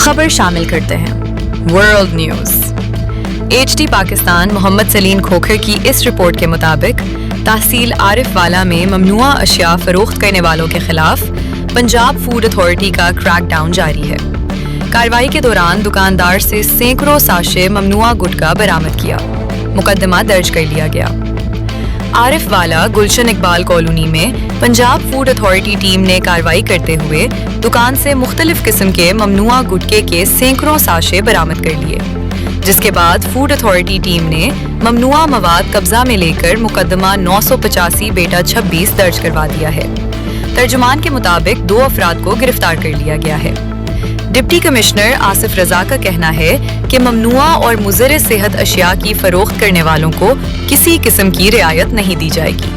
خبر شامل کرتے ہیں۔ World news. HD پاکستان محمد سلیم کھوکھر کی اس رپورٹ کے مطابق تحصیل عارف والا میں ممنوعہ اشیاء فروخت کرنے والوں کے خلاف پنجاب فوڈ اتھارٹی کا کریک ڈاؤن جاری ہے۔ کارروائی کے دوران دکاندار سے سینکڑوں ساشے ممنوعہ گٹکا برآمد کیا۔ مقدمہ درج کر لیا گیا۔ عارف والا گلشن اقبال کالونی میں پنجاب فوڈ اتھارٹی ٹیم نے کارروائی کرتے ہوئے دکان سے مختلف قسم کے ممنوعہ گٹکے کے سینکڑوں ساشے برآمد کر لیے، جس کے بعد فوڈ اتھارٹی ٹیم نے ممنوعہ مواد قبضہ میں لے کر مقدمہ 985/26 درج کروا دیا ہے۔ ترجمان کے مطابق 2 افراد کو گرفتار کر لیا گیا ہے۔ ڈپٹی کمشنر آصف رضا کا کہنا ہے کہ ممنوعہ اور مضر صحت اشیاء کی فروخت کرنے والوں کو کسی قسم کی رعایت نہیں دی جائے گی۔